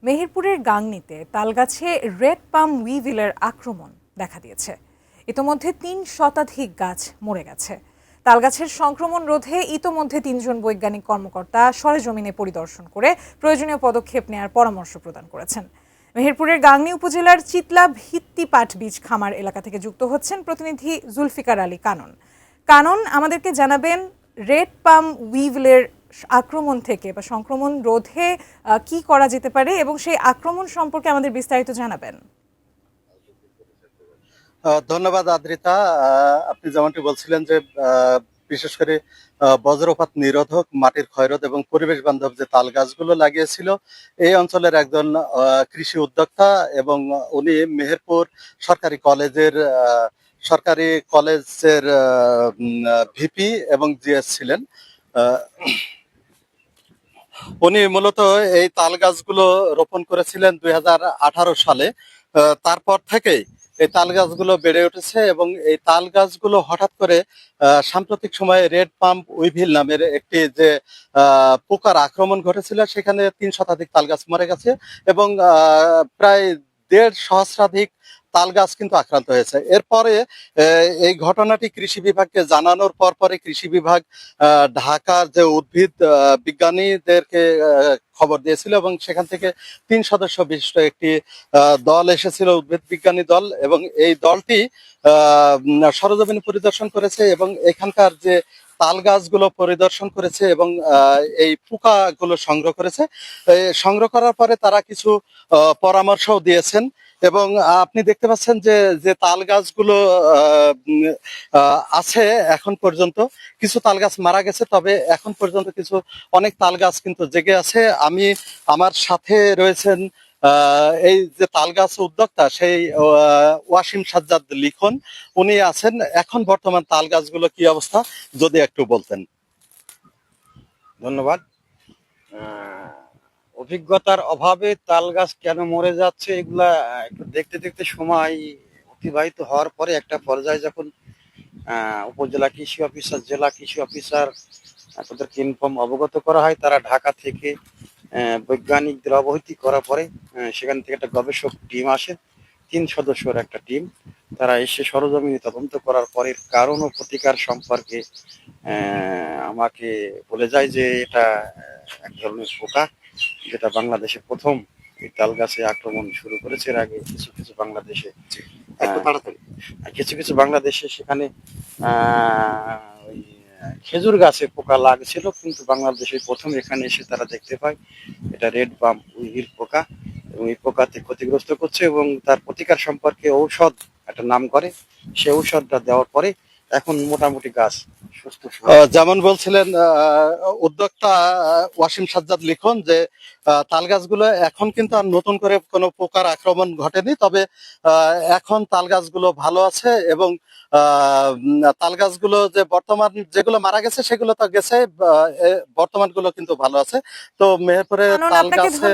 মেহেরপুরের গাংনীতে তালগাছে রেড পাম উইভিলের আক্রমণ দেখা দিয়েছে। ইতোমধ্যে ৩ শতাধিক গাছ মরে গেছে। তালগাছের সংক্রমণ রোধে ইতোমধ্যে ৩ জন বৈজ্ঞানিক কর্মকর্তা সরেজমিনে পরিদর্শন করে প্রয়োজনীয় পদক্ষেপ নেওয়ার পরামর্শ প্রদান করেছেন। মেহেরপুরের গাংনী উপজেলার চিতলা ভিত্তি পাট বীজ খামার এলাকা থেকে যুক্ত হচ্ছেন প্রতিনিধি জুলফিকার আলী কানন। কানন, আমাদেরকে জানাবেন রেড পাম উইভলের আক্রমণ থেকে বা সংক্রমণ রোধে কি করা যেতে পারে এবং সেই আক্রমণ সম্পর্কে আমাদের বিস্তারিত জানাবেন। ধন্যবাদ আদ্রিতা। আপনি যেমনটি বলছিলেন যে বিশেষ করে বজ্রপাত নিরোধক, মাটির ক্ষয়রোধ এবং পরিবেশ বান্ধব যে তাল গাছগুলো লাগিয়েছিল এই অঞ্চলের একজন কৃষি উদ্যোক্তা, এবং উনি মেহেরপুর সরকারি কলেজের ভিপি এবং জিএস ছিলেন। উনি মূলত এই তাল গাছগুলো রোপণ করেছিলেন 2018 সালে। তারপর থেকেই এই তাল গাছগুলো বেড়ে উঠেছে এবং এই তাল গাছগুলো হঠাৎ করে সাম্প্রতিক সময়ে রেড পাম্প উইভিল নামের একটি যে পোকার আক্রমণ ঘটেছিল, সেখানে ৩ শতাধিক তাল গাছ মরে গেছে এবং প্রায় ১.৫ সহস্রাধিক তাল গাছ কিন্তু আক্রান্ত হয়েছে। এরপরে এই ঘটনাটি কৃষি বিভাগকে জানানোর পরে কৃষি বিভাগ ঢাকার যে উদ্ভিদ বিজ্ঞানীদেরকে খবর দিয়েছিল এবং সেখান থেকে ৩ সদস্য বিশিষ্ট একটি দল এসেছিল, উদ্ভিদ বিজ্ঞানী দল, এবং এই দলটি সরেজমিন পরিদর্শন করেছে এবং এখানকার যে তাল গাছগুলো পরিদর্শন করেছে এবং এই পোকাগুলো সংগ্রহ করেছে। সংগ্রহ করার পরে তারা কিছু পরামর্শও দিয়েছেন এবং আপনি দেখতে পাচ্ছেন যে যে তাল গাছগুলো আছে, এখন পর্যন্ত কিছু তাল গাছ মারা গেছে, তবে এখন পর্যন্ত অনেক তাল গাছ কিন্তু জেগে আছে। আমার সাথে রয়েছেন এই যে তাল গাছ উদ্যোক্তা, সেই ওয়াসিম সাজ্জাদ লিখন, উনি আছেন। এখন বর্তমান তাল গাছগুলো কি অবস্থা যদি একটু বলতেন। ধন্যবাদ। অভিজ্ঞতার অভাবে তাল গাছ কেন মরে যাচ্ছে এগুলা একটু দেখতে দেখতে সময় অতিবাহিত হওয়ার পরে একটা পর্যায়ে যখন উপজেলা কৃষি অফিসার, জেলা কৃষি অফিসার তাদেরকে ইনফর্ম অবগত করা হয়, তারা ঢাকা থেকে বৈজ্ঞানিকদের অবহিতি করার পরে সেখান থেকে একটা গবেষক টিম আসে, ৩ সদস্যের একটা টিম। তারা এসে সরজমিনে তদন্ত করার পরে কারণ ও প্রতিকার সম্পর্কে আমাকে বলে যায় যে এটা এক ধরনের পোকা, যেটা বাংলাদেশে প্রথম এই তাল গাছে আক্রমণ শুরু করেছে। এর আগে কিছু কিছু বাংলাদেশে সেখানে ওই খেজুর গাছে পোকা লাগছিল, কিন্তু বাংলাদেশে প্রথম এখানে এসে তারা দেখতে পায় এটা রেড পাম উইভিল পোকা এবং এই পোকাতে ক্ষতিগ্রস্ত করছে এবং তার প্রতিকার সম্পর্কে ঔষধ একটা নাম করে। সে ঔষধটা দেওয়ার পরে এখন মোটামুটি গাছ সুস্থ। যেমন বলছিলেন উদ্যোক্তা ওয়াসিম সাজ্জাদ লিখন, যে তাল গাছগুলো এখন কিন্তু আর নতুন করে কোনো পোকার আক্রমণ ঘটেনি, তবে এখন তাল গাছগুলো ভালো আছে এবং তাল গাছগুলো যে বর্তমান যেগুলো মারা গেছে সেগুলো তো গেছে, বর্তমান গুলো কিন্তু ভালো আছে। তো মেহেরপুরে তাল গাছে